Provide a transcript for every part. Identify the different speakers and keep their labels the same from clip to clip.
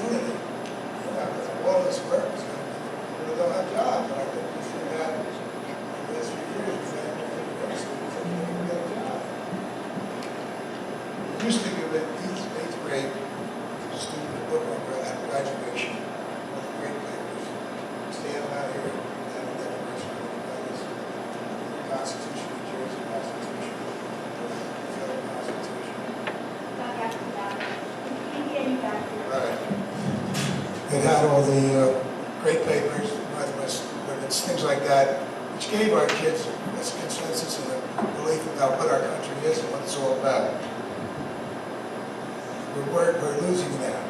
Speaker 1: opportunity. All this work is going to be, people don't have jobs. And I think we see that in the last few years, we've had many students that can't even get a job. We used to give it eighth grade student a book on at graduation, one of the great papers. Stand out here and have a declaration of independence. The Constitution of New Jersey, Constitution, the Federal Constitution. Right. It had all the great papers, Northwest Women's, things like that, which gave our kids a consensus and a belief about what our country is and what it's all about. We're losing that.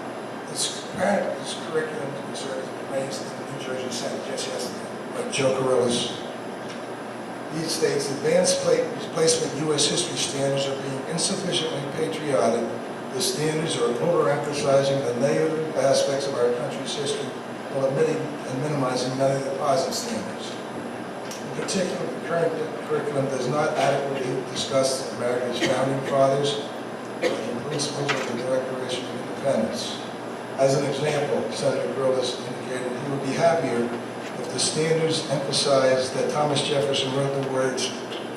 Speaker 1: This curriculum was raised in the New Jersey Senate just yesterday by Joe Carrillas. He states advanced placement U.S. history standards are being insufficiently patriotic. The standards are overemphasizing the negative aspects of our country's history while omitting and minimizing many of the positive standards. In particular, the current curriculum does not adequately discuss America's founding fathers and the principles of the Declaration of Independence. As an example, Senator Grillis indicated he would be happier if the standards emphasized that Thomas Jefferson wrote the words,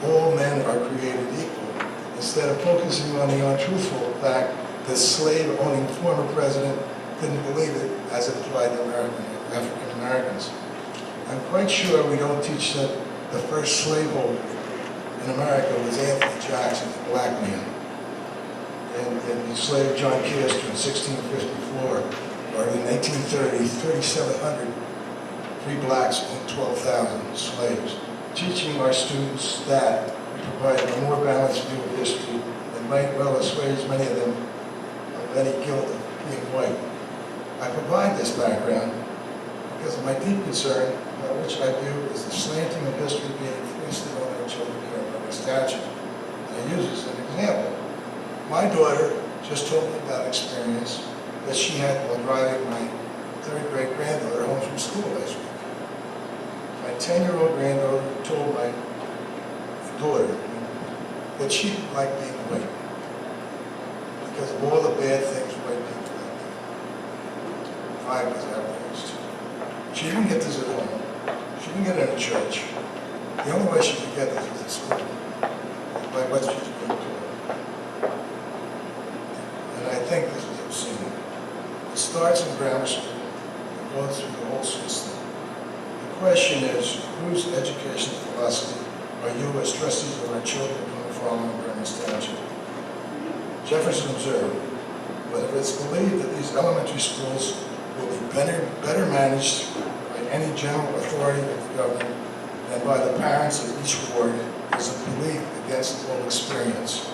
Speaker 1: "All men are created equal," instead of focusing on the untruthful fact that slave-owning former president didn't believe it as it applied to African Americans. I'm quite sure we don't teach that the first slaveholder in America was Anthony Jackson, a black man, and the slave John Castor in 1654, or in 1830, 3,700 free blacks and 12,000 slaves. Teaching our students that we provide a more balanced view of history and might well assuage many of them of any guilt of being white. I provide this background because of my deep concern, which I view as the slanting of history being foisted on our children here by statute. And I use this as an example. My daughter just told me about experience that she had while driving my third grade granddaughter home from school last week. My 10-year-old granddaughter told my daughter that she didn't like being white because of all the bad things white people do. I was outraged. She didn't get this at home. She didn't get it at church. The only way she could get this was at school, by what she was being taught. And I think this is obscene. It starts in grammar school and goes through the whole system. The question is, whose educational philosophy are you as trustees of our children going to follow in Vernon Township? Jefferson observed, but if it's believed that these elementary schools will be better managed by any general authority of the government than by the parents of each ward, is a belief against all experience.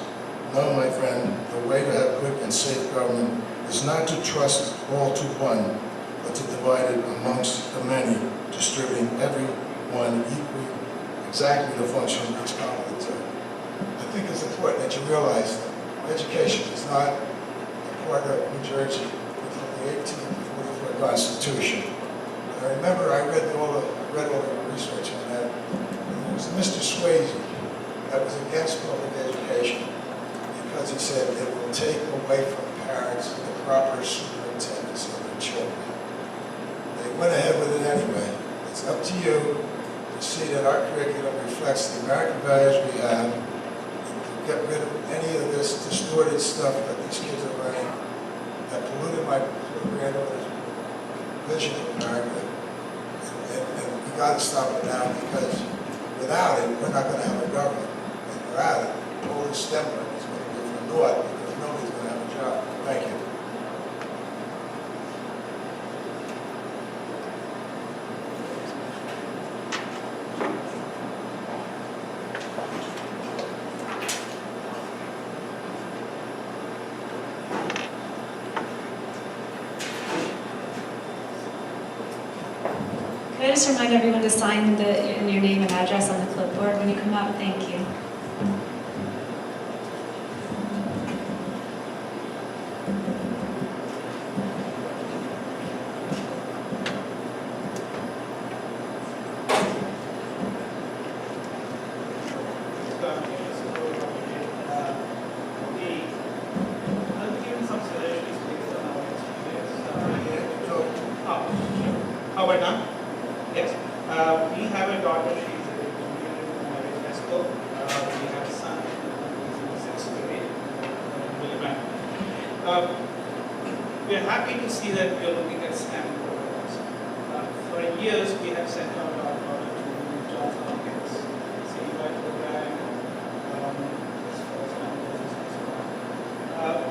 Speaker 1: No, my friend, the way to have good and safe government is not to trust all to one, but to divide it amongst the many, distributing everyone equally, exactly the function it's competent to. I think it's important that you realize that education is not a part of New Jersey until the 1844 Constitution. And I remember I read all the research on that. And it was Mr. Swayze that was against public education because he said it will take away from parents the proper superintendence of their children. They went ahead with it anyway. It's up to you to see that our curriculum reflects the American values we have, and to get rid of any of this distorted stuff that these kids are learning that polluted my granddaughter's vision of America. And we got to stop it now, because without it, we're not going to have a government. And without it, all this STEM work is going to be for naught, because nobody's going to have a job. Thank you.
Speaker 2: Can I just remind everyone to sign your name and address on the clipboard when you come up? Thank you.
Speaker 3: We have a daughter, she's a junior in high school. We have a son, who's in sixth grade, really bad. We are happy to see that we are looking at STEM programs. For years, we have sent out our daughter to Johns Hopkins, CEY program, as far as I'm concerned.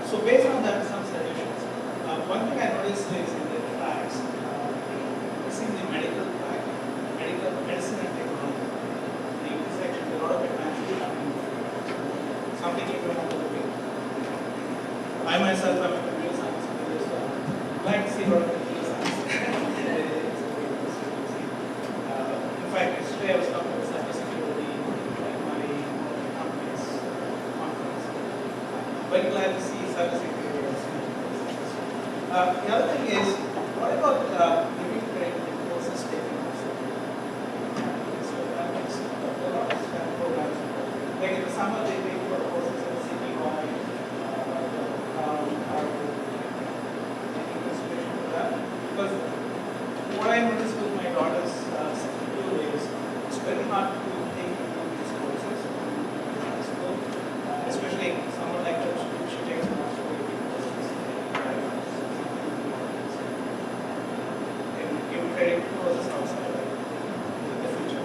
Speaker 3: So based on that, some suggestions. One thing I noticed is in the tracks, it's in the medical track, medicine and technology. The intersection, a lot of advances happening. Something you don't want to look at. I myself am a computer science major, so I'm glad to see a lot of computer science. In fact, yesterday I was talking about cybersecurity at my company's conference. Very glad to see cybersecurity. The other thing is, what about giving credit to courses taken also? So that makes a lot of STEM programs. Like in the summer, they take for courses in CBY, taking consideration for that. Because what I noticed with my daughter's second year is it's very hard to take these courses in high school, especially someone like that, she takes master degree courses. Give credit to courses outside the future.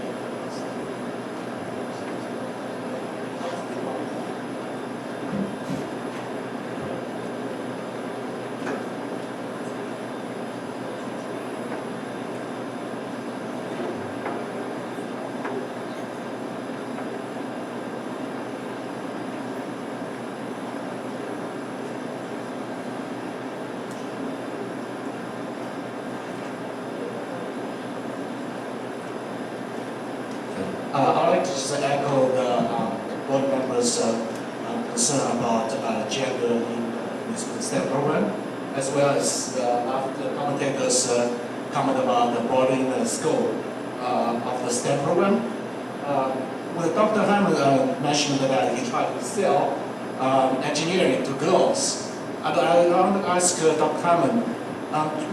Speaker 4: I'd like to just echo the board members' concern about gender in this STEM program, as well as after the commentators' comment about the broadening the scope of the STEM program. When Dr. Hammond mentioned that he tried to sell engineering to girls, I want to ask Dr. Hammond,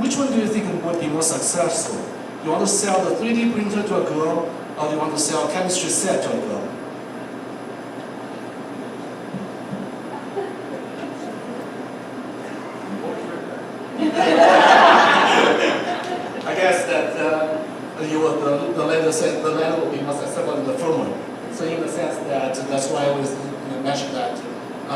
Speaker 4: which one do you think would be more successful? You want to sell the 3D printer to a girl, or do you want to sell a chemistry set to a girl? I guess that the latter will be more successful than the former. So in the sense that that's why I was mentioned that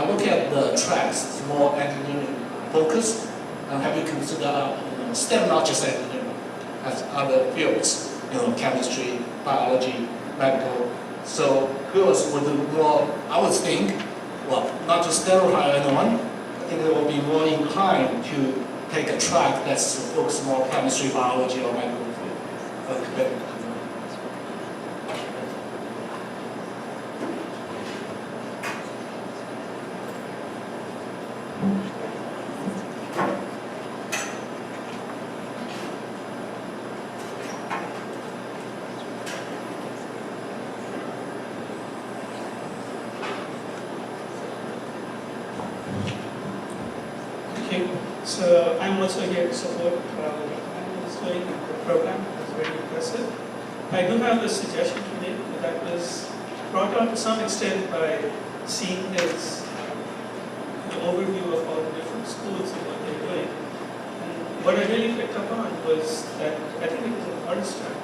Speaker 4: look at the tracks, more engineering focused, and have you consider STEM not just engineering, as other fields, chemistry, biology, medical. So girls would do more, I would think, well, not to stereotype anyone, I think they will be more inclined to take a track that's focused more chemistry, biology, or medical field.
Speaker 3: So I'm also here to support what Anand is doing. The program is very impressive. I do have a suggestion to make that was brought out to some extent by seeing his the overview of all the different schools and what they're doing. And what I really picked up on was that, I think it was in Artistry,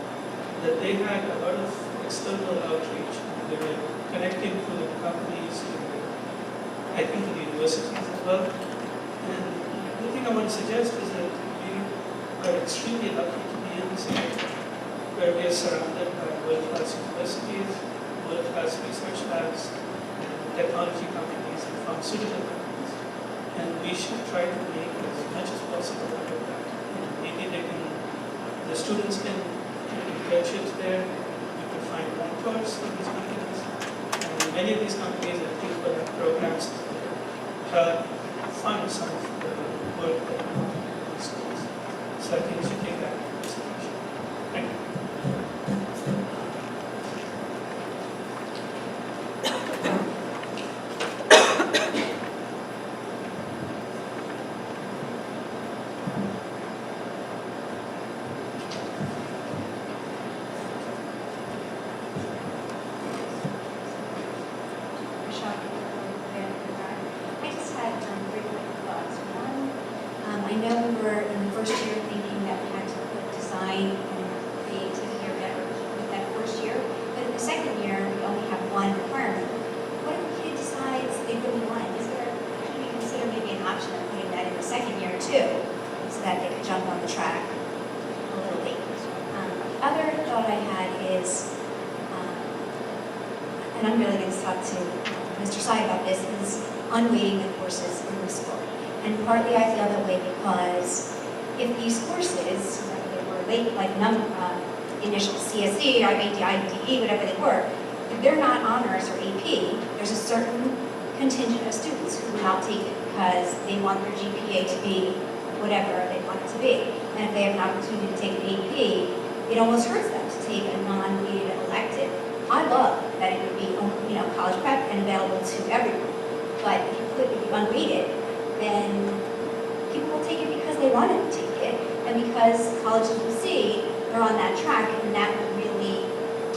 Speaker 3: that they had a lot of external outreach. They were connecting to the companies, I think to the universities as well. And the thing I want to suggest is that we are extremely lucky to be in this area where we are surrounded by world-class universities, world-class research labs, technology companies, and pharmaceutical companies. And we should try to make as much as possible out of that. Maybe the students can do internships there, you can find mentors in these companies. And many of these companies, I think, will have programs that fund some of the work that we do in these schools. So I think we should take that into consideration. Thank you.
Speaker 5: and I'm really going to talk to Mr. Sy about this, is unweighting the courses in the school. And partly I feel that way because if these courses, whether they were late, like initial CSE or IDE, whatever they were, if they're not honors or AP, there's a certain contingent of students who will not take it because they want their GPA to be whatever they want it to be. And if they have an opportunity to take an AP, it almost hurts them to take a non-weighted elective. I love that it would be, college prep and available to everyone. But if you unweight it, then people will take it because they want to take it, and because colleges will see they're on that track, and that will really,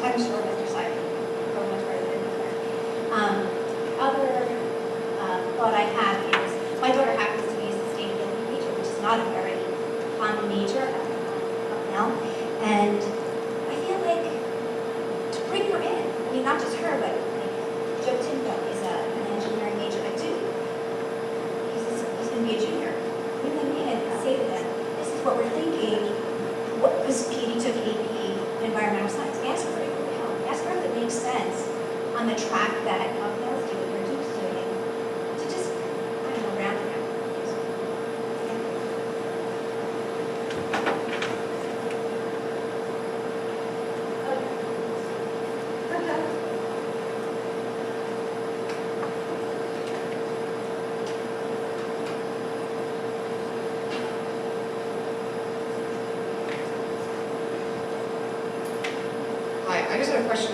Speaker 5: I'm sure Mr. Simon will go much further than that. Other thought I have is, my daughter happens to be a sustainability major, which is not a very common major up now, and I feel like to bring her in, I mean, not just her, but like Joe Tinto is an engineering major at Duke. He's going to be a junior. Bring them in and say to them, this is what we're thinking. Because Katie took AP environmental science. Ask her if it would help. Ask her if it makes sense on the track that Upnell's doing or Duke's doing to just, I don't know, round it out.
Speaker 6: Hi, I just have a question.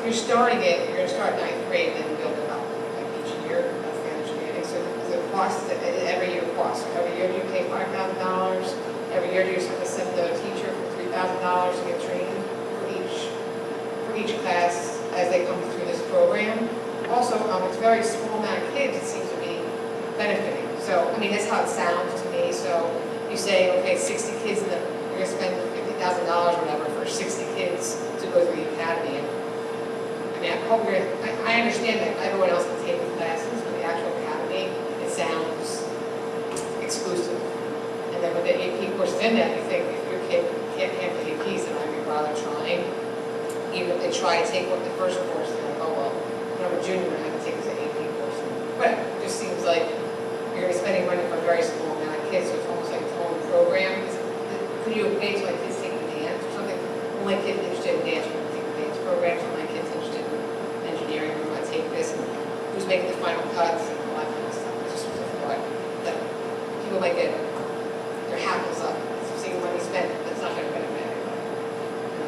Speaker 6: You're starting it, you're going to start ninth grade, then build it up, like each year, that's the understanding. So the cost, every year cost, so every year do you pay $5,000? Every year do you have to send the teacher for $3,000 to get trained for each class as they come through this program? Also, it's very small amount of kids, it seems to be benefiting. So, I mean, that's how it sounds to me. So you say, okay, 60 kids, and you're going to spend $50,000 or whatever for 60 kids to go through the academy. And, I mean, I understand that everyone else can take the classes, but the actual academy, it sounds exclusive. And then with the AP courses in that, you think if your kid can't handle the APs, then I'd rather trying. Even if they try to take the first course, they're like, oh, well, when I'm a junior, I have to take this AP course. But it just seems like you're spending money for a very small amount of kids, so it's almost like its own program. Could you pay to like kids taking dance or something? Well, my kid's interested in dance, we're going to take the dance program. So my kid's interested in engineering, we're going to take this. And who's making the final cuts and all that kind of stuff. It's just a thought that people might get their hackles up. So seeing money spent, that's not going to benefit everybody.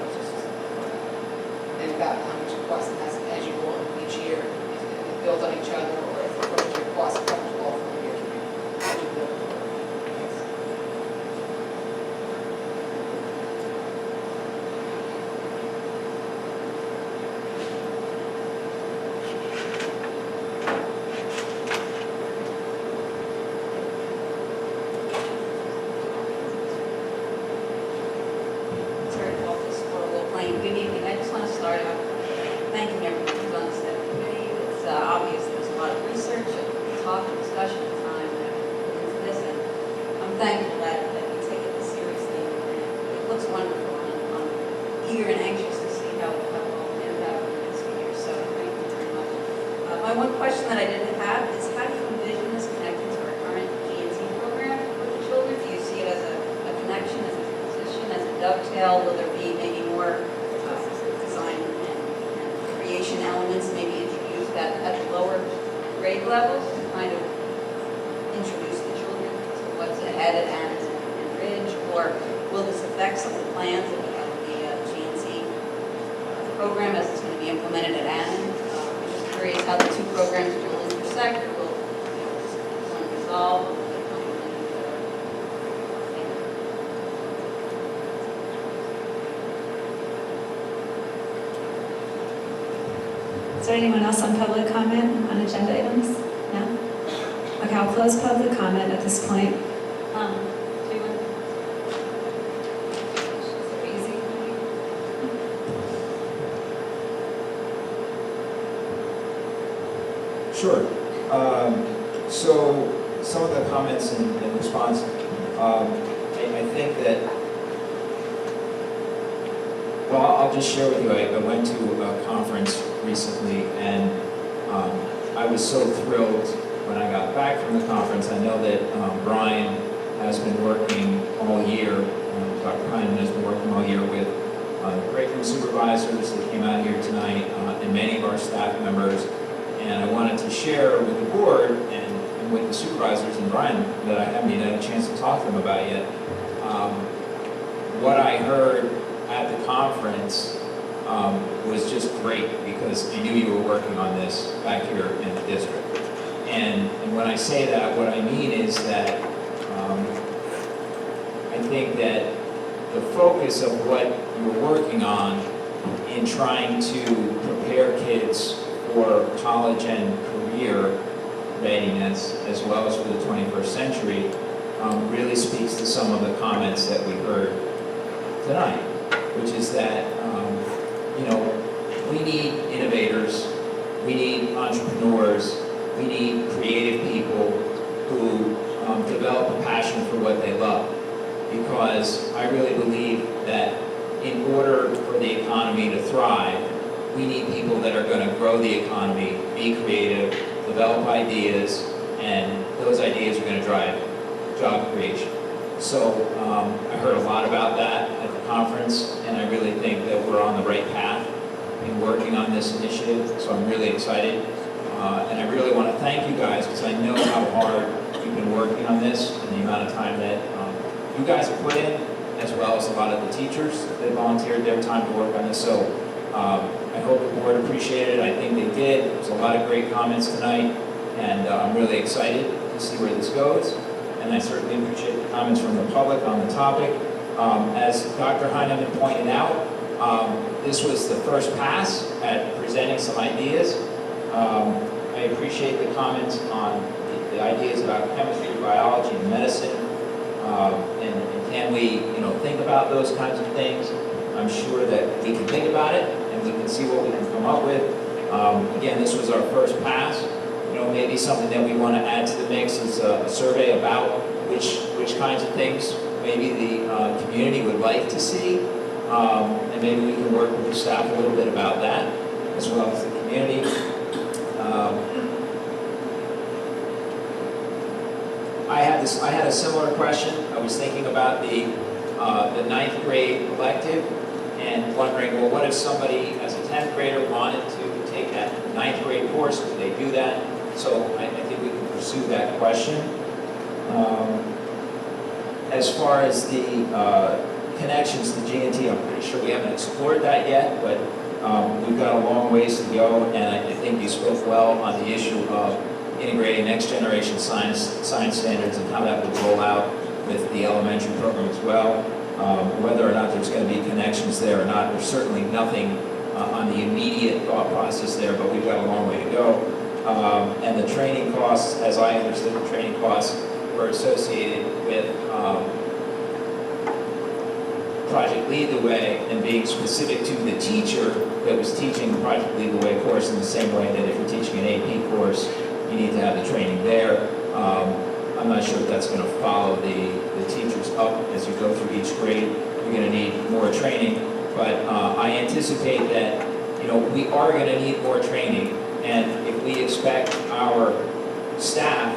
Speaker 6: It's just and about how much it costs as you go on each year. If it builds on each other, or if it comes to your cost, it covers all for the years as you build.
Speaker 7: Good evening. I just want to start out thanking everyone who's on the study committee. It's obvious there's a lot of research and talk and discussion and time that went into this, and I'm thankful that we take it this seriously. And it looks wonderful, and I'm eager and anxious to see how it will end out in the next few years. So thank you very much. My one question that I didn't have is, how do you envision this connecting to our current GNC program with the children? Do you see it as a connection, as a transition, as a dovetail? Will there be maybe more design and creation elements maybe introduced at the lower grade levels to kind of introduce the children to what's ahead at Annis and Ridge? Or will this affect some of the plans that we have with the GNC program as it's going to be implemented at Annis? I'm just curious how the two programs will intersect, or will one resolve? Or will they complement each other?
Speaker 2: Is there anyone else on public comment on agenda items? No? Okay, I'll close public comment at this point. Do you want? Is it easy?
Speaker 8: Sure. So some of the comments in response, I think that, well, I'll just share with you, I went to a conference recently, and I was so thrilled when I got back from the conference. I know that Brian has been working all year, Dr. Hyman has been working all year with break room supervisors that came out here tonight, and many of our staff members. And I wanted to share with the board and with the supervisors and Brian that I haven't even had a chance to talk to them about yet. What I heard at the conference was just great, because I knew you were working on this back here in the district. And when I say that, what I mean is that I think that the focus of what you're working on in trying to prepare kids for college and career readiness, as well as for the 21st century, really speaks to some of the comments that we heard tonight, which is that, we need innovators, we need entrepreneurs, we need creative people who develop a passion for what they love. Because I really believe that in order for the economy to thrive, we need people that are going to grow the economy, be creative, develop ideas, and those ideas are going to drive job creation. So I heard a lot about that at the conference, and I really think that we're on the right path in working on this initiative, so I'm really excited. And I really want to thank you guys, because I know how hard you've been working on this and the amount of time that you guys have put in, as well as a lot of the teachers that volunteered their time to work on this. So I hope the board appreciated it. I think they did. There was a lot of great comments tonight, and I'm really excited to see where this goes. And I certainly appreciate the comments from the public on the topic. As Dr. Heinemann pointed out, this was the first pass at presenting some ideas. I appreciate the comments on the ideas about chemistry, biology, and medicine. And can we, think about those kinds of things? I'm sure that we can think about it, and we can see what we can come up with. Again, this was our first pass. Maybe something that we want to add to the mix is a survey about which kinds of things maybe the community would like to see, and maybe we can work with the staff a little bit about that, as well as the community. I had a similar question. I was thinking about the ninth grade elective, and wondering, well, what if somebody as a 10th grader wanted to take that ninth grade course? Could they do that? So I think we can pursue that question. As far as the connections to G&T, I'm pretty sure we haven't explored that yet, but we've got a long ways to go, and I think you spoke well on the issue of integrating next generation science standards and how that would roll out with the elementary program as well. Whether or not there's going to be connections there or not, there's certainly nothing on the immediate thought process there, but we've got a long way to go. And the training costs, as I understood, the training costs were associated with Project Lead the Way, and being specific to the teacher that was teaching the Project Lead the Way course, in the same way that if you're teaching an AP course, you need to have the training there. I'm not sure if that's going to follow the teachers up as you go through each grade. You're going to need more training, but I anticipate that we are going to need more training, and if we expect our staff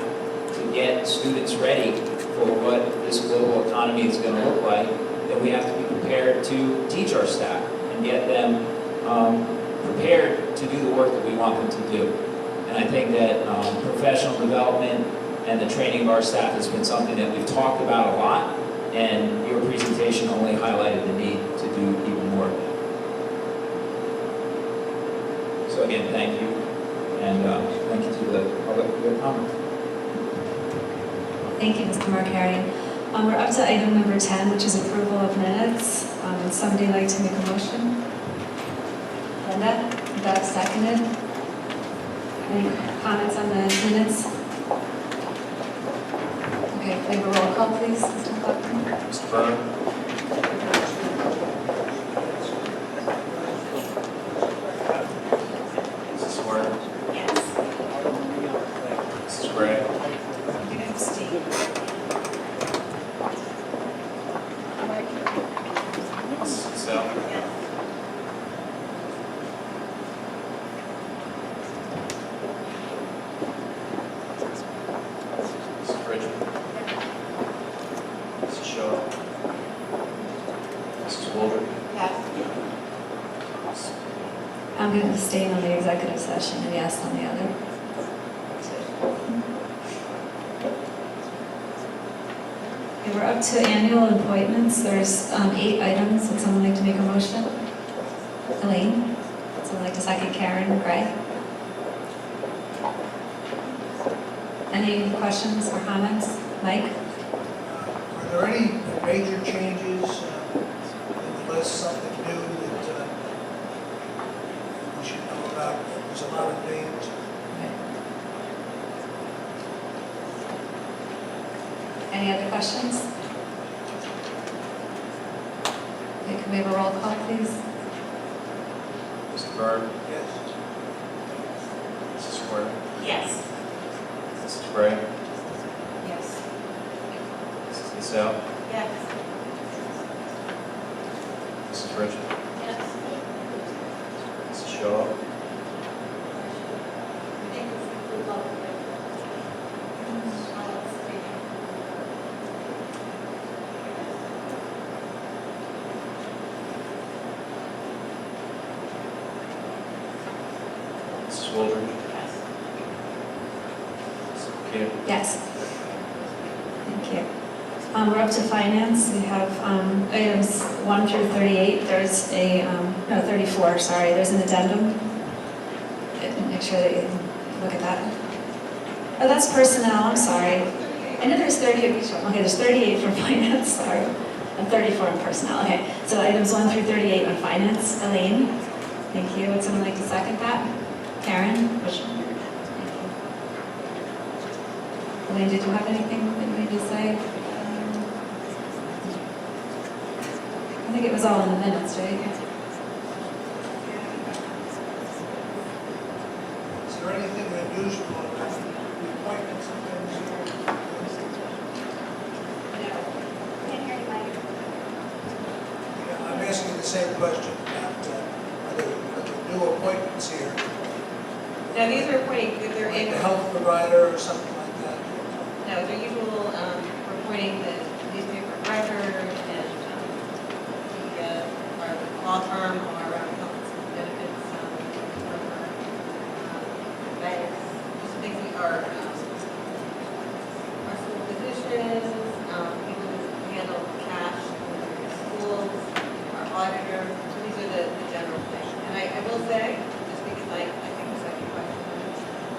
Speaker 8: to get students ready for what this global economy is going to look like, then we have to be prepared to teach our staff and get them prepared to do the work that we want them to do. And I think that professional development and the training of our staff has been something that we've talked about a lot, and your presentation only highlighted the need to do even more. So again, thank you, and thank you to the public for their comments.
Speaker 2: Thank you, Mr. Markarian. We're up to item number 10, which is approval of minutes. Would somebody like to make a motion? Linda, Doug seconded. Any comments on the minutes? Okay, can I have a roll call, please, Mr. McLaughlin?
Speaker 9: Mr. Byrne? Mrs. Swear?
Speaker 5: Yes.
Speaker 9: Mrs. Gray?
Speaker 5: I'm going to abstain.
Speaker 9: Mrs. Cassell?
Speaker 2: I'm going to abstain on the executive session and yes on the other. Okay, we're up to annual appointments. There's 8 items. Would someone like to make a motion? Elaine? Would someone like to second? Karen? Gray? Any questions or comments? Mike?
Speaker 1: Are there any major changes in the list, something new that we should know about? There's a lot of names.
Speaker 2: Any other questions? Okay, can we have a roll call, please?
Speaker 8: Mr. Byrd?
Speaker 1: Yes.
Speaker 8: Mrs. Square?
Speaker 7: Yes.
Speaker 8: Mrs. Gray?
Speaker 7: Yes.
Speaker 8: Mrs. Cassell?
Speaker 7: Yes.
Speaker 8: Mrs. Richard?
Speaker 7: Yes.
Speaker 8: Mrs. Shaw? Mrs. Wooldridge? Mrs. McKee?
Speaker 2: Yes. Thank you. We're up to finance. We have items 1 through 38. There's a, no, 34, sorry. There's an addendum. Make sure that you look at that. Oh, that's personnel, I'm sorry. I know there's 30 of each one. Okay, there's 38 for finance, sorry. And 34 in personnel. Okay, so items 1 through 38 on finance. Elaine, thank you. Would someone like to second that? Karen? Which one? Thank you. Elaine, did you have anything that you need to say? I think it was all in the minutes, right?
Speaker 1: Is there anything unusual about the appointments and things here? Yeah, I'm asking the same question about are there new appointments here?
Speaker 9: Now, these are appointing, they're
Speaker 1: Like
Speaker 9: in,
Speaker 1: the health provider or something like that?
Speaker 9: no, they're usual, reporting the newspaper record and, our law firm or our health and benefits, broker, banks, just basically our school physicians, people who handle cash in schools, our auditor, these are the general things. And I will say, just because I think the second question,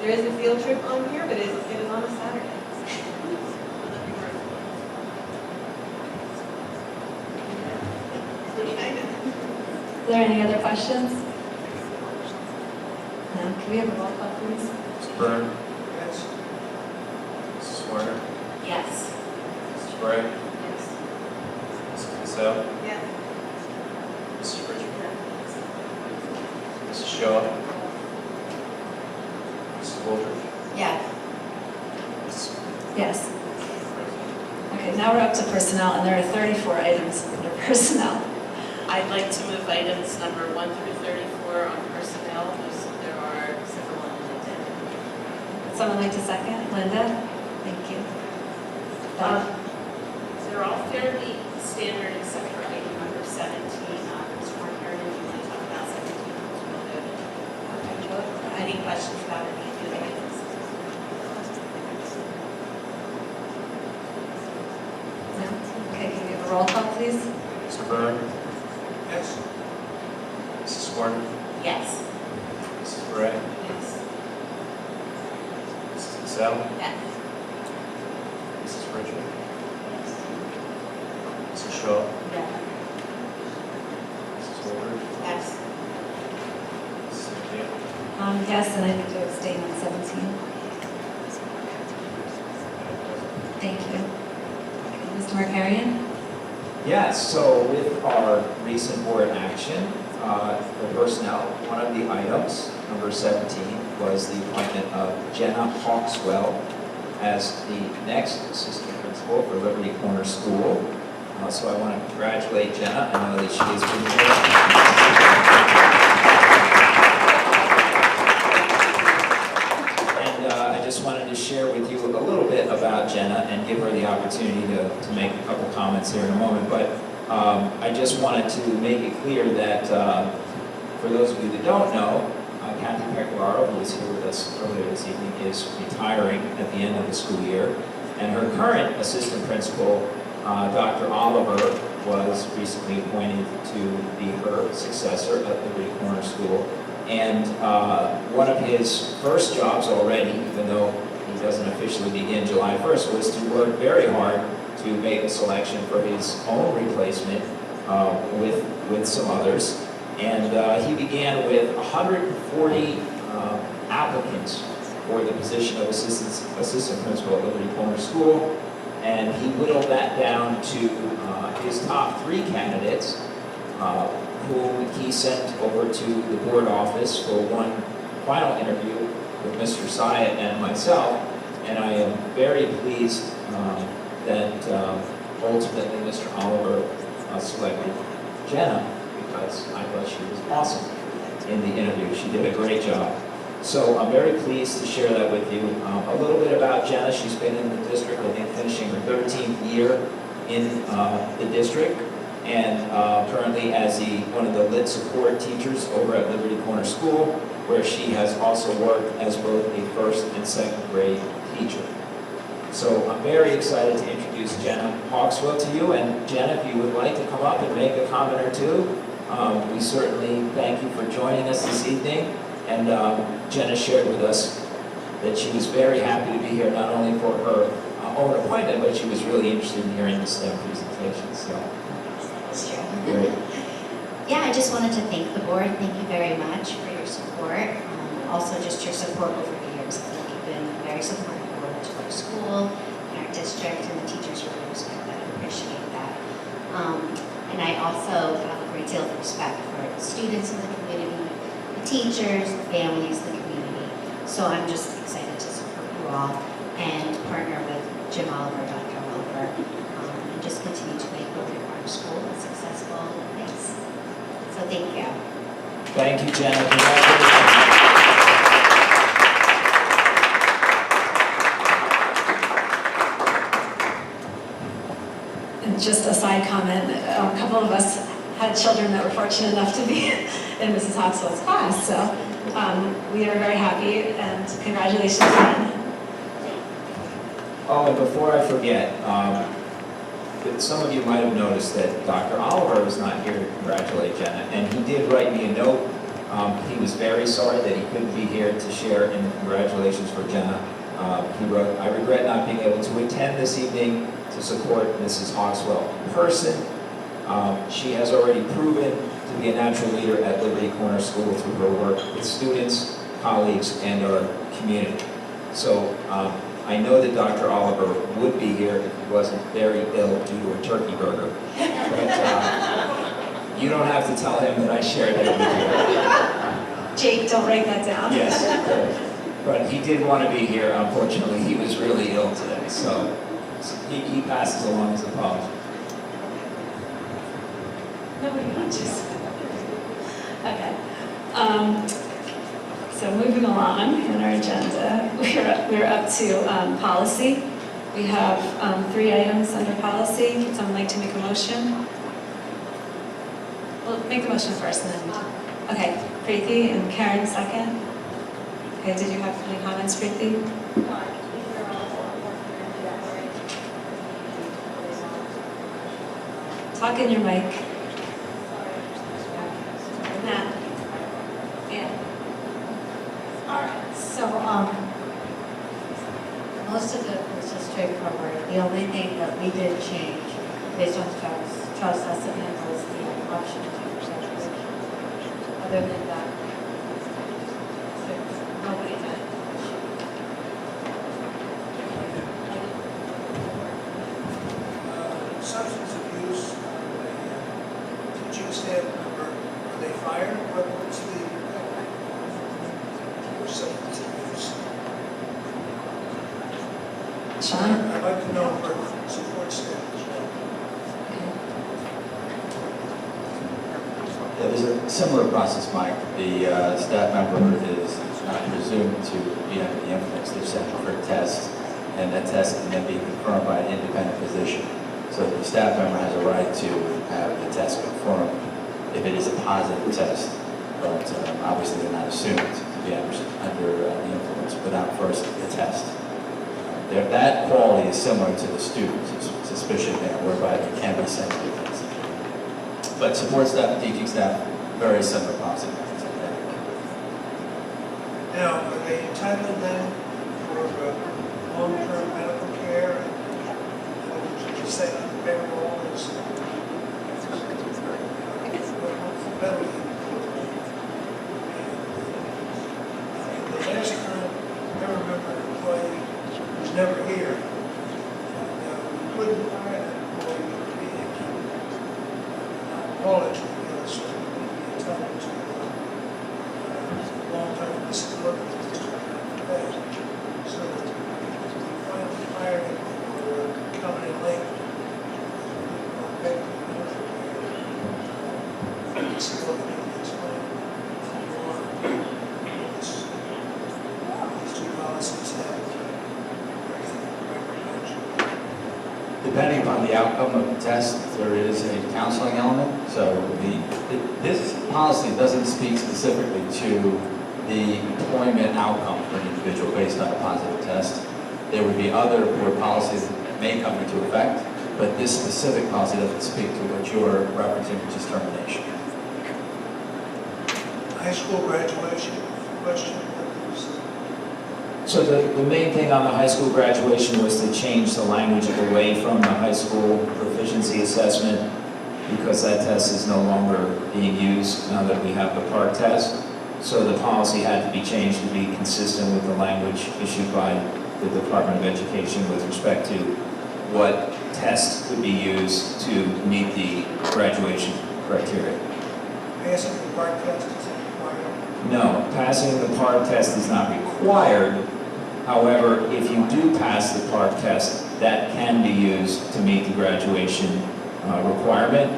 Speaker 9: there is a field trip on here, but it is on a Saturday.
Speaker 2: Are there any other questions? No. Can we have a roll call, please?
Speaker 8: Mr. Byrd?
Speaker 1: Yes.
Speaker 8: Mrs. Square?
Speaker 7: Yes.
Speaker 8: Mrs. Gray?
Speaker 7: Yes.
Speaker 8: Mrs. Cassell?
Speaker 9: Yes.
Speaker 8: Mrs. Richard? Mrs. Shaw? Mrs. Wooldridge?
Speaker 7: Yes.
Speaker 8: Mrs.
Speaker 2: Yes. Okay, now we're up to personnel, and there are 34 items under personnel.
Speaker 10: I'd like to move items number 1 through 34 on personnel. There are several on the agenda.
Speaker 2: Would someone like to second? Linda? Thank you.
Speaker 10: They're all fairly standard except for item number 17. Mr. Markarian, you want to talk about 17? Any questions about any of the items?
Speaker 2: No? Okay, can we have a roll call, please?
Speaker 8: Mr. Byrd?
Speaker 1: Yes.
Speaker 8: Mrs. Square?
Speaker 7: Yes.
Speaker 8: Mrs. Gray?
Speaker 10: Yes.
Speaker 8: Mrs. Cassell?
Speaker 7: Yes.
Speaker 8: Mrs. Richard? Mrs. Shaw?
Speaker 7: Yes.
Speaker 8: Mrs. Wooldridge?
Speaker 7: Yes.
Speaker 8: Mrs. McKee?
Speaker 2: Yes, and I need to abstain on 17. Thank you. Okay, Mr. Markarian?
Speaker 8: Yes, so with our recent board action for personnel, one of the items, number 17, was the appointment of Jenna Hawkswell as the next assistant principal for Liberty Corner School. So I want to congratulate Jenna. I know that she has been here. And I just wanted to share with you a little bit about Jenna and give her the opportunity to make a couple comments here in a moment. But I just wanted to make it clear that For those of you that don't know, Kathy Pecoraro, who was here with us earlier this evening, is retiring at the end of the school year. And her current assistant principal, Dr. Oliver, was recently appointed to be her successor at Liberty Corner School. And one of his first jobs already, even though he doesn't officially begin July 1st, was to work very hard to make a selection for his own replacement with some others. And he began with 140 applicants for the position of assistant principal at Liberty Corner School. And he whittled that down to his top 3 candidates, whom he sent over to the board office for one final interview with Mr. Syed and myself. And I am very pleased that ultimately Mr. Oliver selected Jenna, because I thought she was awesome in the interview. She did a great job. So I'm very pleased to share that with you. A little bit about Jenna. She's been in the district, I think, finishing her 13th year in the district, and currently as one of the lit support teachers over at Liberty Corner School, where she has also worked as both a first and second grade teacher. So I'm very excited to introduce Jenna Hawkswell to you. And Jenna, if you would like to come up and make a comment or two, we certainly thank you for joining us this evening. And Jenna shared with us that she was very happy to be here, not only for her own appointment, but she was really interested in hearing the STEM presentation. So,
Speaker 11: That's true.
Speaker 8: great.
Speaker 11: Yeah, I just wanted to thank the board. Thank you very much for your support. Also, just your support over the years. I think you've been very supportive to our school and our district, and the teachers really respect that and appreciate that. And I also have a great deal of respect for the students in the community, the teachers, the families, the community. So I'm just excited to support you all and partner with Jim Oliver, Dr. Oliver, and just continue to make Liberty Corner School a successful place. So thank you.
Speaker 8: Thank you, Jenna. Congratulations.
Speaker 2: And just a side comment, a couple of us had children that were fortunate enough to be in Mrs. Hawkswell's class, so we are very happy, and congratulations again.
Speaker 8: Oh, and before I forget, some of you might have noticed that Dr. Oliver was not here to congratulate Jenna, and he did write me a note. He was very sorry that he couldn't be here to share in the congratulations for Jenna. He wrote, "I regret not being able to attend this evening to support Mrs. Hawkswell in person. She has already proven to be a natural leader at Liberty Corner School through her work with students, colleagues, and our community." So I know that Dr. Oliver would be here if he wasn't very ill due to a turkey burger. But you don't have to tell him that I shared that with you.
Speaker 2: Jake, don't write that down.
Speaker 8: Yes. But he did want to be here. Unfortunately, he was really ill today, so he passes along his apology.
Speaker 2: Nobody watches. Okay. So moving along in our agenda, we're up to policy. We have 3 items under policy. Would someone like to make a motion? Well, make the motion first and then, okay, Preeti and Karen second. Okay, did you have any comments, Preeti? Talk in your mic. Matt. Yeah.
Speaker 5: All right, so, most of it was just straightforward. The only thing that we did change, based on Charles estimate, was the option of 2% risk. Other than that, nobody had.
Speaker 1: Substance abuse, a teaching staff member, are they fired? What's the, or substance abuse?
Speaker 2: Sean?
Speaker 1: I'd like to know for support staff as well.
Speaker 12: Yeah, there's a similar process, Mike. The staff member is not presumed to be under the influence. They're sent for a test, and that test can then be confirmed by an independent physician. So the staff member has a right to have the test confirmed if it is a positive test. but obviously they're not assumed to be under the influence without first the test. That quality is similar to the student's suspicion there, whereby they can be sensitive. But support staff and teaching staff, very similar policy.
Speaker 1: Now, are they entitled then for long-term medical care? And you say on the payroll is better. The last time, I remember an employee was never here. And we couldn't hire that employee to be knowledge because we would be entitled to long-term disability. So we finally hired him for coming in late. Disability explained these two policies have
Speaker 12: Depending upon the outcome of the test, there is a counseling element. So this policy doesn't speak specifically to the employment outcome for an individual based on a positive test. There would be other board policies that may come into effect, but this specific policy doesn't speak to what you're referencing, which is termination.
Speaker 1: high school graduation question.
Speaker 8: So the main thing on the high school graduation was to change the language away from the high school proficiency assessment because that test is no longer being used now that we have the PART test. So the policy had to be changed to be consistent with the language issued by the Department of Education with respect to what test could be used to meet the graduation criteria.
Speaker 1: Passing the PART test is required.
Speaker 8: No, passing the PART test is not required. However, if you do pass the PART test, that can be used to meet the graduation requirement.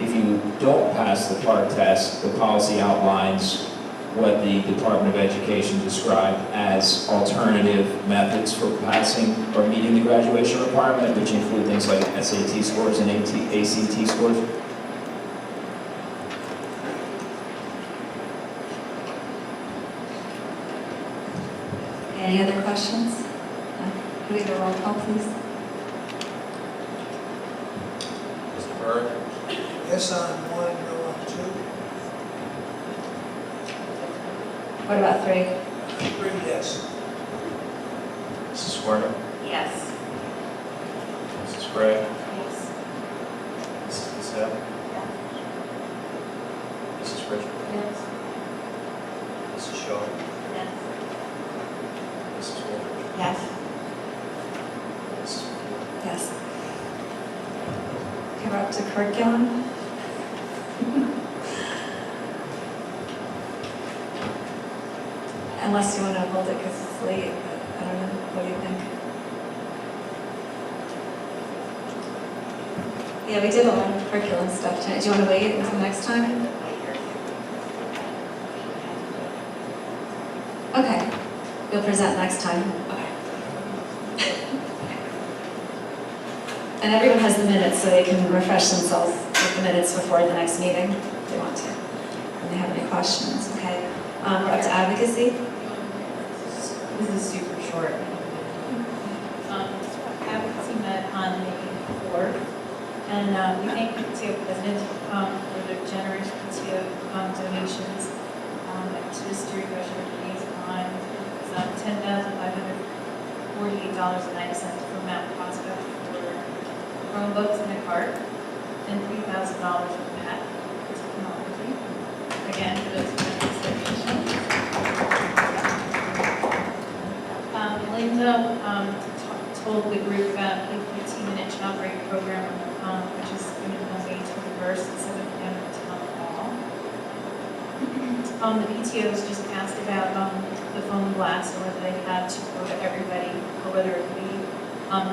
Speaker 8: If you don't pass the PART test, the policy outlines what the Department of Education described as alternative methods for passing or meeting the graduation requirement, which include things like SAT scores and ACT scores.
Speaker 2: Any other questions? Can we do a roll call, please?
Speaker 12: Mr. Burr?
Speaker 1: Yes on one, no on two.
Speaker 2: What about 3?
Speaker 1: 3, yes.
Speaker 12: Mrs. Swerter?
Speaker 10: Yes.
Speaker 12: Mrs. Gray?
Speaker 10: Yes.
Speaker 12: Mrs. Cassell? Mrs. Richard?
Speaker 10: Yes.
Speaker 12: Mrs. Shaw?
Speaker 10: Yes.
Speaker 12: Mrs. Wolf?
Speaker 10: Yes.
Speaker 12: Mrs. McCool?
Speaker 2: Yes. Okay, we're up to curriculum. Unless you want to hold it because it's late, I don't know, what do you think? Yeah, we did a lot of curriculum stuff tonight. Do you want to wait until next time? Okay, you'll present next time. Okay. And everyone has the minutes so they can refresh themselves with the minutes before the next meeting if they want to. If they have any questions, okay? We're up to advocacy.
Speaker 9: This is super short. Advocacy met on May 4th, and we thank PTO President for their generous PTO donations to the Stewart Treasurer Committee's on $10,548.90 from Mount Prospect for Chromebooks and a cart, and $3,000 from Pat for technology. Again, for those donations. Linda told the group about the 15-minute child break program, which is going to be on May 21st at 7 p.m. at Town Hall. The PTOs just asked about the phone blast, or whether they had to go to everybody, or whether it would be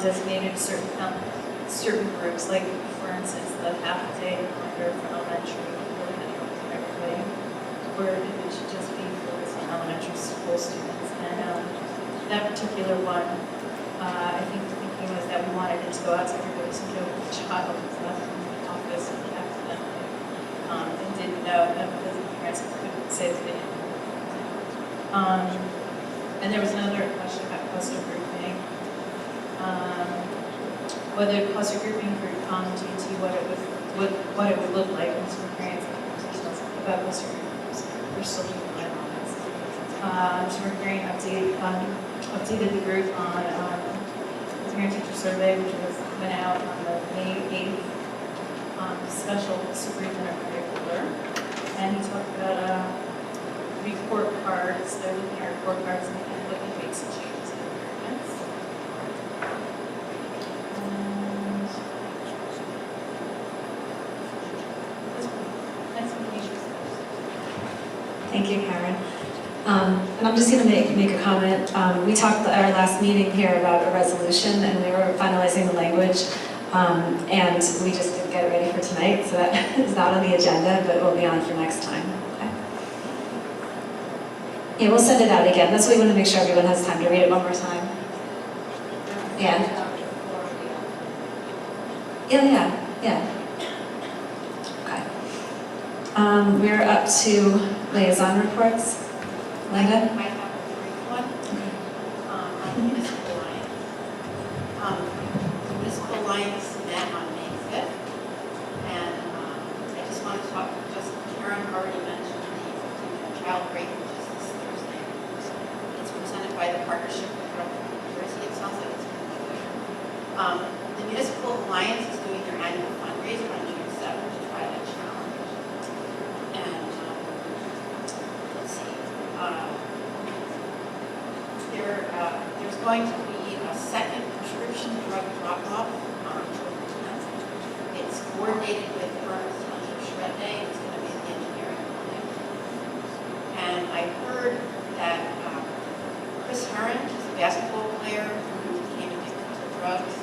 Speaker 9: designated to certain groups, like, for instance, the half-day calendar for elementary, or everybody, or if it should just be for some elementary school students. And that particular one, I think the thinking was that we wanted it to go out to everybody, so no child was left in the office and accidentally and didn't know that because of the parents couldn't say that they didn't. And there was another question about cluster grouping. Whether cluster grouping for GT, what it would look like, and some parents about cluster groups. We're still keeping an eye on this. So we're hearing updated the group on the parent-teacher survey, which went out on the May 8th. Special superintendent Cooler, and he talked about report cards. They're looking at report cards and looking to make some changes and improvements.
Speaker 2: Thank you, Karen. And I'm just going to make a comment. We talked at our last meeting here about a resolution, and we were finalizing the language, and we just didn't get it ready for tonight, so that is not on the agenda, but it will be on for next time. Okay? Yeah, we'll send it out again. That's why we want to make sure everyone has time to read it one more time. Yeah. Yeah. Okay. We're up to liaison reports. Linda?
Speaker 9: I have a brief one. On the Municipal Alliance. The Municipal Alliance met on May 5th, and I just want to talk, Karen already mentioned the child rate, which is this Thursday. It's presented by the Partnership with Health in New Jersey. It sounds like it's going to be good. The Municipal Alliance is doing their annual fundraiser on June 7th to try that challenge. And let's see. There's going to be a second prescription drug drop-off on October 10th. It's coordinated with Burns Township Shred Day. It's going to be in the engineering building. And I heard that Chris Herron, who's a basketball player who became addicted to drugs,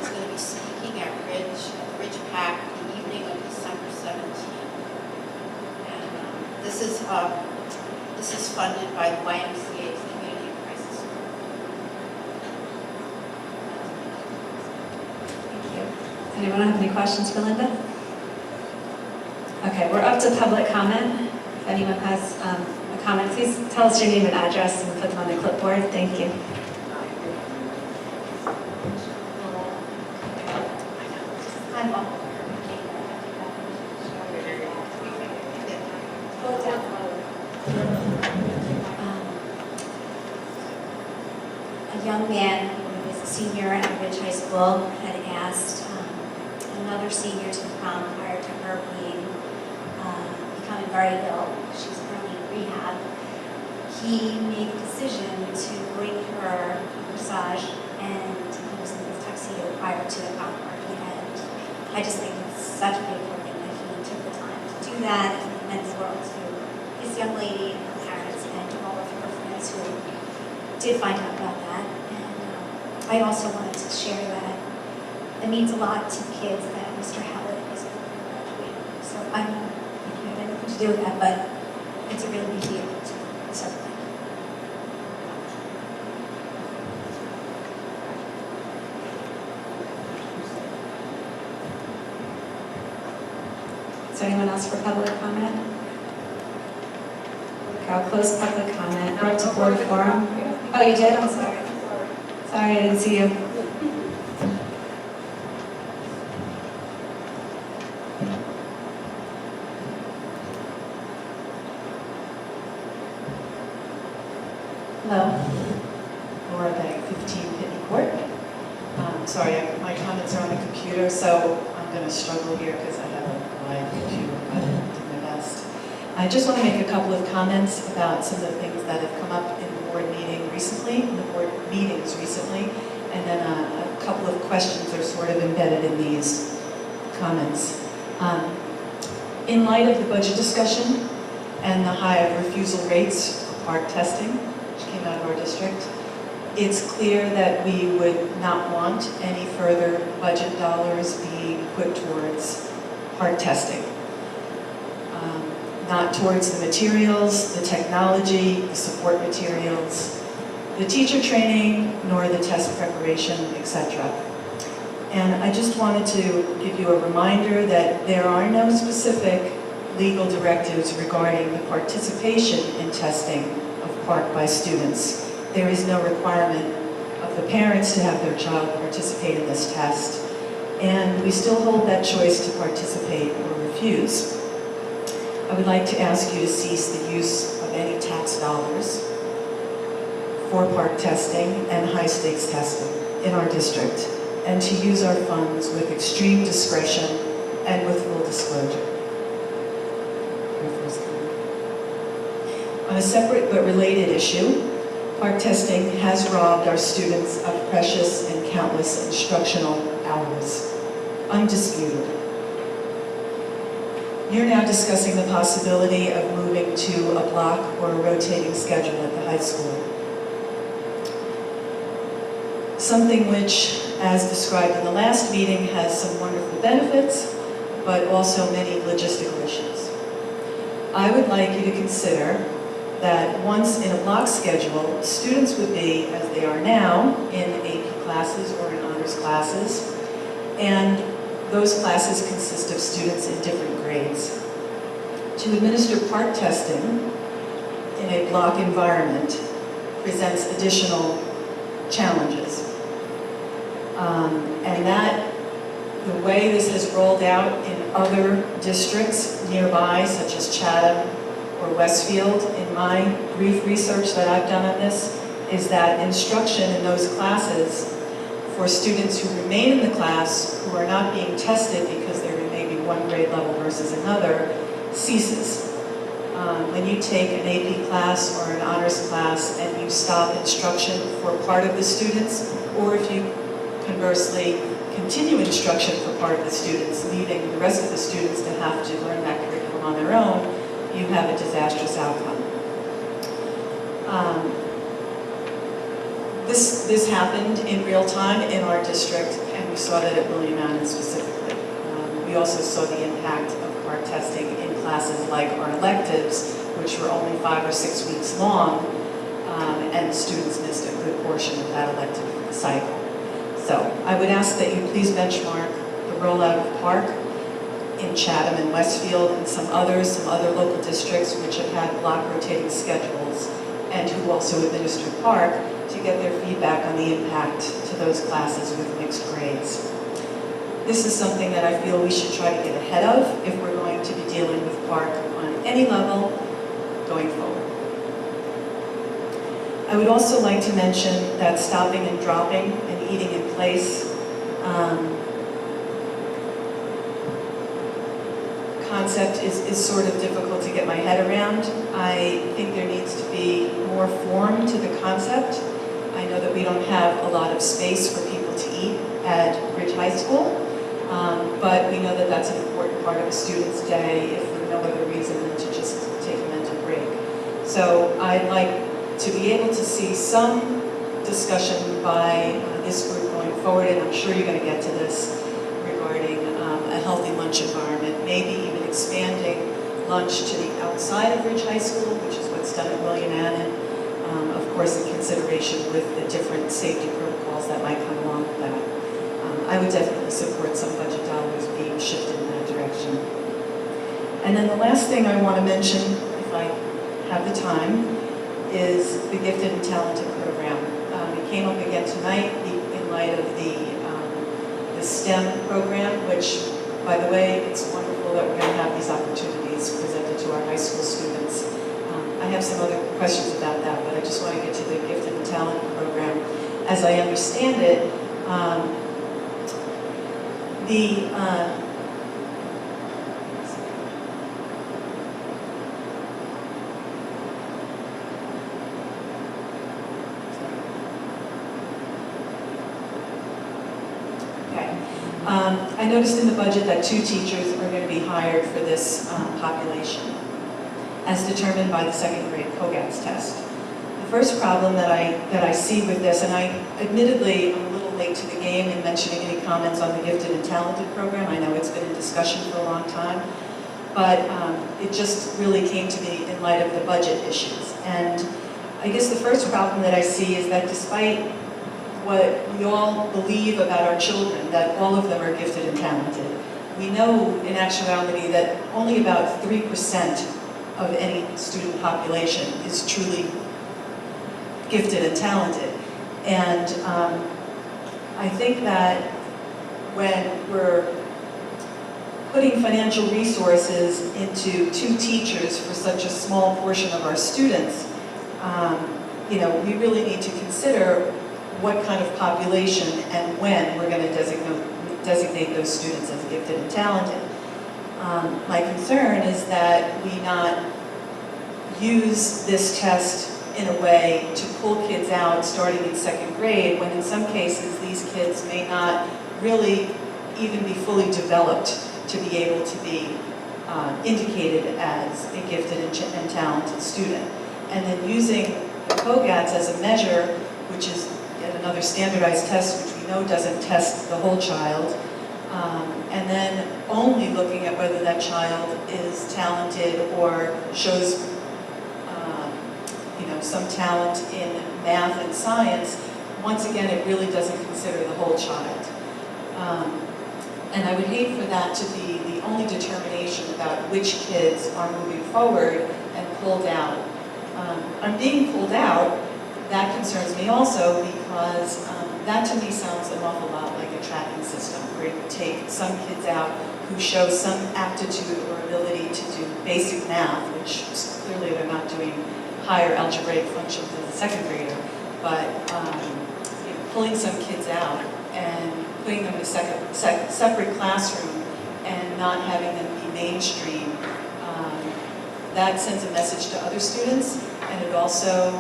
Speaker 9: is going to be speaking at Ridge Pack the evening of December 17th. And this is funded by the YMCA's Community Crisis Group.
Speaker 2: Thank you. Anyone have any questions for Linda? Okay, we're up to public comment. If anyone has a comment, please tell us your name and address and put them on the clipboard. Thank you.
Speaker 5: I'm all a young man who was a senior at Ridge High School had asked another senior to come prior to her becoming very ill. She's currently in rehab. He made the decision to bring her a massage, and he was in his tuxedo prior to the prom party. And I just think it's such a beautiful thing that he took the time to do that, and it meant the world to this young lady and her parents and to all of her friends who did find out about that. And I also wanted to share that it means a lot to kids that Mr. Howard is going to graduate. So I don't know if you have anything to do with that, but it's a really big deal to me. So thank you.
Speaker 2: Is there anyone else for public comment? Okay, I'll close public comment. We're up to board forum. Oh, you did? I'm sorry. Sorry, I didn't see you.
Speaker 13: Hello. Laura Begg, 15 Pitney Court. Sorry, my comments are on the computer, so I'm going to struggle here because I have a live computer, but I'm doing my best. I just want to make a couple of comments about some of the things that have come up in the board meetings recently, and then a couple of questions are sort of embedded in these comments. In light of the budget discussion and the high refusal rates for park testing, which came out of our district, it's clear that we would not want any further budget dollars being put towards park testing. Not towards the materials, the technology, the support materials, the teacher training, nor the test preparation, etc. And I just wanted to give you a reminder that there are no specific legal directives regarding the participation in testing of PARCC by students. There is no requirement of the parents to have their child participate in this test, and we still hold that choice to participate or refuse. I would like to ask you to cease the use of any tax dollars for PARCC testing and high-stakes testing in our district, and to use our funds with extreme discretion and with full disclosure. On a separate but related issue, PARCC testing has robbed our students of precious and countless instructional hours. Undisputed. You're now discussing the possibility of moving to a block or a rotating schedule at the high school. Something which, as described in the last meeting, has some wonderful benefits, but also many logistical issues. I would like you to consider that once in a block schedule, students would be, as they are now, in AP classes or in honors classes, and those classes consist of students in different grades. To administer PARCC testing in a block environment presents additional challenges. And that, the way this has rolled out in other districts nearby, such as Chatham or Westfield, in my brief research that I've done on this, is that instruction in those classes for students who remain in the class, who are not being tested because they're in maybe one grade level versus another, ceases. When you take an AP class or an honors class and you stop instruction for part of the students, or if you conversely continue instruction for part of the students, leaving the rest of the students to have to learn that curriculum on their own, you have a disastrous outcome. This happened in real time in our district, and we saw that at William Allen specifically. We also saw the impact of PARCC testing in classes like our electives, which were only 5 or 6 weeks long, and students missed a good portion of that elective cycle. So I would ask that you please benchmark the rollout of PARCC in Chatham and Westfield and some other local districts which have had block rotating schedules and who also administer PARCC, to get their feedback on the impact to those classes with mixed grades. This is something that I feel we should try to get ahead of if we're going to be dealing with PARCC on any level going forward. I would also like to mention that stopping and dropping and eating in place concept is sort of difficult to get my head around. I think there needs to be more form to the concept. I know that we don't have a lot of space for people to eat at Ridge High School, but we know that that's an important part of a student's day if for no other reason than to just take a mental break. So I'd like to be able to see some discussion by this group going forward, and I'm sure you're going to get to this, regarding a healthy lunch environment, maybe even expanding lunch to the outside of Ridge High School, which is what's done at William Allen, of course in consideration with the different safety protocols that might come along with that. I would definitely support some budget dollars being shifted in that direction. And then the last thing I want to mention, if I have the time, is the Gifted and Talented program. It came up again tonight in light of the STEM program, which, by the way, it's wonderful that we're going to have these opportunities presented to our high school students. I have some other questions about that, but I just want to get to the Gifted and Talented program. As I understand it, I noticed in the budget that 2 teachers are going to be hired for this population, as determined by the second grade COGATS test. The first problem that I see with this, and I admittedly am a little late to the game in mentioning any comments on the Gifted and Talented program. I know it's been in discussion for a long time, but it just really came to me in light of the budget issues. And I guess the first problem that I see is that despite what we all believe about our children, that all of them are gifted and talented, we know in actuality that only about 3% of any student population is truly gifted and talented. And I think that when we're putting financial resources into 2 teachers for such a small portion of our students, we really need to consider what kind of population and when we're going to designate those students as gifted and talented. My concern is that we not use this test in a way to pull kids out starting in 2nd grade, when in some cases these kids may not really even be fully developed to be able to be indicated as a gifted and talented student. And then using the COGATs as a measure, which is yet another standardized test which we know doesn't test the whole child, and then only looking at whether that child is talented or shows some talent in math and science. Once again, it really doesn't consider the whole child. And I would hate for that to be the only determination about which kids are moving forward and pulled out. On being pulled out, that concerns me also, because that to me sounds an awful lot like a tracking system, where you take some kids out who show some aptitude or ability to do basic math, which clearly they're not doing higher algebraic functions as a 2nd grader, but pulling some kids out and putting them in a separate classroom and not having them be mainstream, that sends a message to other students, and it also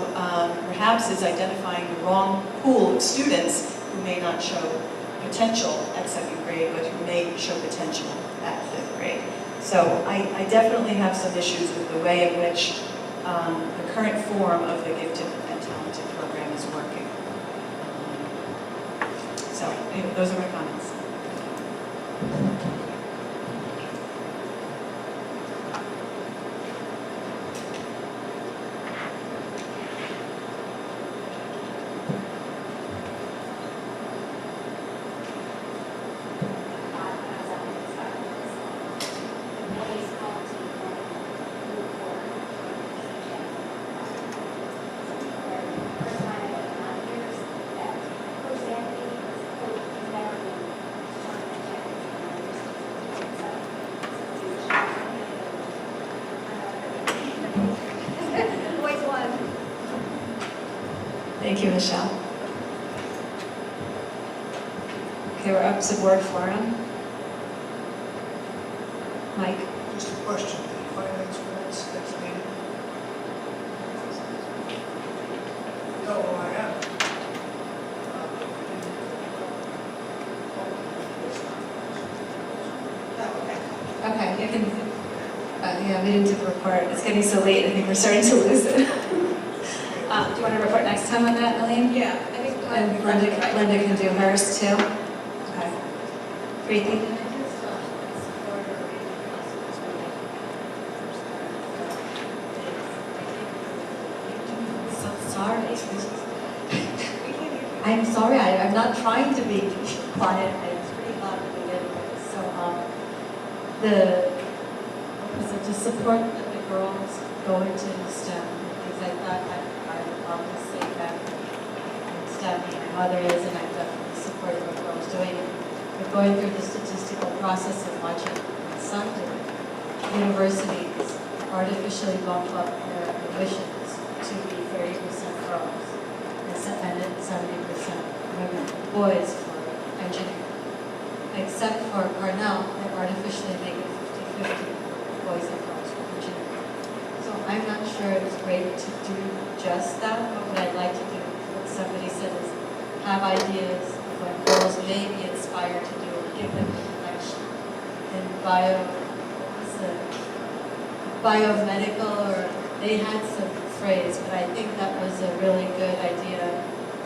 Speaker 13: perhaps is identifying the wrong pool of students who may not show potential at 2nd grade, but who may show potential at 5th grade. So I definitely have some issues with the way in which the current form of the gifted and talented program is working. So anyway, those are my comments. Thank you, Michelle. Okay, we're up to board forum. Mike?
Speaker 1: Just a question, the finance for next meeting? No, well, I have.
Speaker 2: Okay, you can, yeah, we didn't do the report. It's getting so late, I think we're starting to lose it. Do you want to report next time on that, Elaine?
Speaker 9: Yeah, I think.
Speaker 2: And Linda can do hers too? Okay. Preeti? So sorry. I'm sorry, I'm not trying to be quiet. It's pretty loud to begin with. So, to support the girls going to STEM, because I thought I would obviously that in STEM, my mother is, and I'm definitely supportive of girls doing it. But going through the statistical process of watching my son do it, universities artificially bump up their admissions to be 30% girls and 70% women, boys for engineering. Except for Cornell, they artificially make it 50-50 boys and girls for engineering. So I'm not sure it's great to do just that, but what I'd like to do, what somebody said, is have ideas of what girls may be inspired to do, or give them information. In biomedical, or they had some phrase, but I think that was a really good idea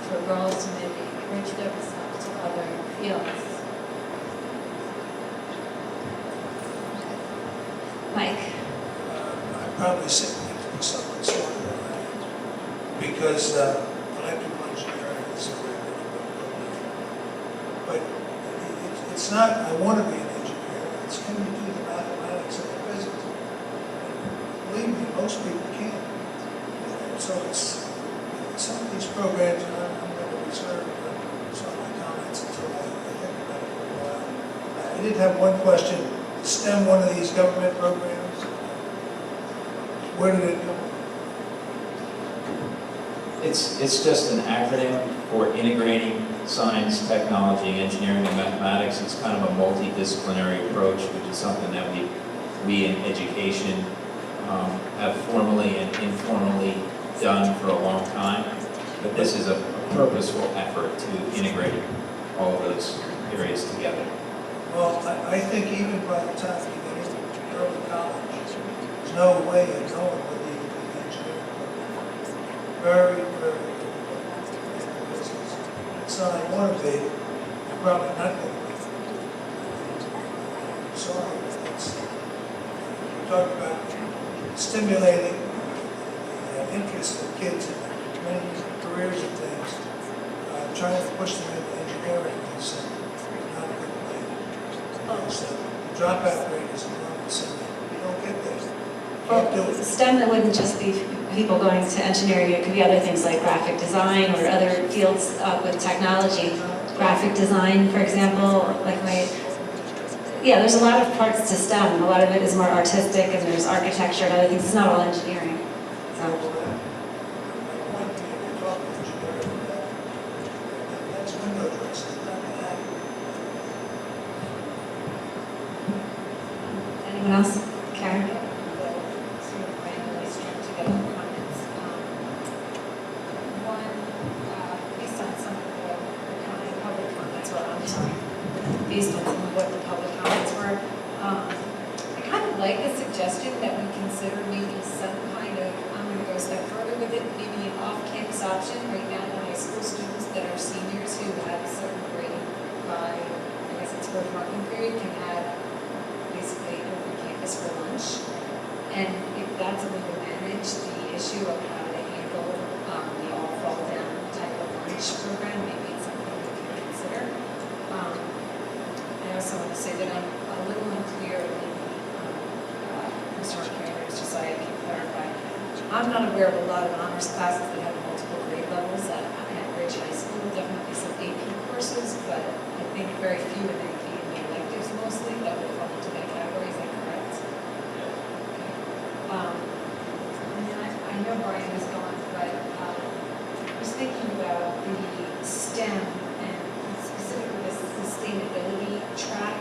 Speaker 2: for girls to maybe bridge themselves to other fields. Mike?
Speaker 1: I'm probably simply doing something smarter than I am. Because electrical engineering is a very good program. But it's not, I want to be an engineer, most people can't. And so it's, some of these programs, and I'm going to reserve some of my comments until I think about it for a while. I did have one question. STEM, one of these government programs, where did it go?
Speaker 8: It's just an acronym for integrating science, technology, engineering, and mathematics. It's kind of a multidisciplinary approach, which is something that we in education have formally and informally done for a long time. But this is a purposeful effort to integrate all of those areas together.
Speaker 1: Well, I think even by the time you get into early college, there's no way of knowing whether you can be an engineering program. Very, very difficult. It's not like one of the, you're probably not going to be. I'm sorry, we're talking about stimulating the interest of kids in many careers and things. Trying to push them into engineering is not a good way. So the dropout rate is enormous, and you don't get there. Can't do it.
Speaker 2: STEM, it wouldn't just be people going to engineering, it could be other things like graphic design or other fields with technology. Graphic design, for example, yeah, there's a lot of parts to STEM. A lot of it is more artistic, and there's architecture and other things. It's not all engineering. So. Anyone else? Karen?
Speaker 14: Based on some of what the public comments were, I kind of like the suggestion that we consider maybe some kind of, I'm going to go a step further with it, maybe an off-campus option. Right now, the high school students that are seniors who have a certain grade by, I guess it's first marking period, can have basically open campus for lunch. And if that's a way to manage the issue of how to handle the all fall down type of lunch program, maybe it's something we can consider. I also want to say that I'm a little unclear in Mr. Arcane or Mr. Syed can clarify. I'm not aware of a lot of honors classes that have multiple grade levels at Ridge High School. Definitely some AP courses, but I think very few in AP and the electives mostly that would fall into that category. Is that correct? And then I know Brian is gone, but I was thinking about the STEM and specifically the sustainability track.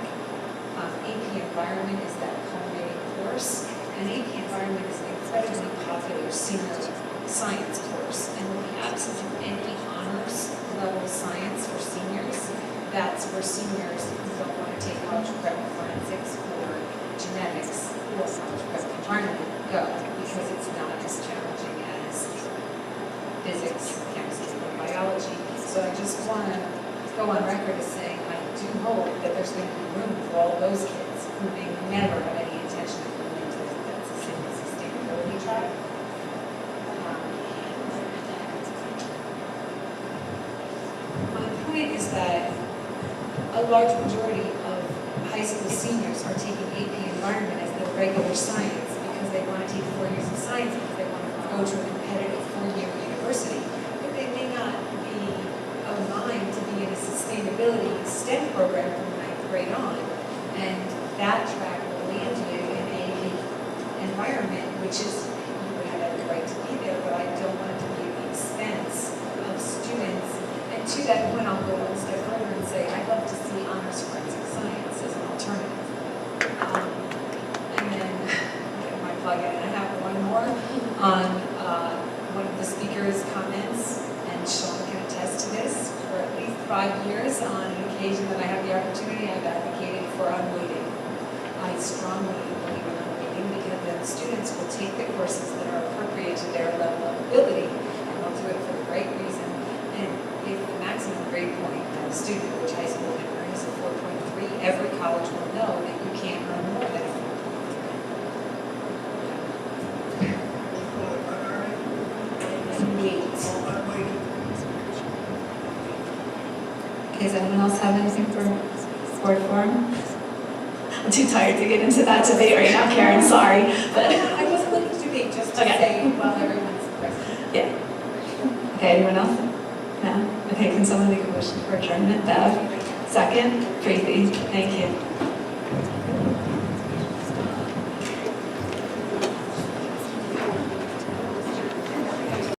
Speaker 14: AP Environment is that culminating course, and AP Environment is an incredibly popular senior science course, and with the absence of any honors level science for seniors, that's where seniors who don't want to take college prep forensics or genetics or college prep environment go, because it's not as challenging as physics, chemistry, or biology. So I just want to go on record as saying I do hope that there's going to be room for all those kids who may never have any intention of going into that sustainability track. My point is that a large majority of high school seniors are taking AP Environment as their regular science because they want to take 4 years of science because they want to go to a competitive 4-year university. But they may not be of mind to be in a sustainability STEM program from 9th grade on. And that track will land you in AP Environment, which is, you would have every right to be there, but I don't want it to be at the expense of students. And to that point, I'll go one step further and say, I'd love to see honors forensic science as an alternative. And then, get my plug in, I have one more on one of the speaker's comments, and Sean can attest to this. For at least 5 years, on an occasion that I have the opportunity, I've advocated for unweighting. I strongly believe in unweighting because then students will take the courses that are appropriate to their level of ability, and they'll do it for the right reason. And if the maximum grade point that a student at which high school can earn is a 4.3, every college will know that you can't earn more than a 4.3.
Speaker 2: Okay, does anyone else have anything for board forum? I'm too tired to get into that debate right now, Karen, sorry. But
Speaker 14: I wasn't looking to debate, just to say while everyone's present.
Speaker 2: Yeah. Okay, anyone else? No? Okay, can someone make a motion for adjournment? Bev? Second? Tracy? Thank you.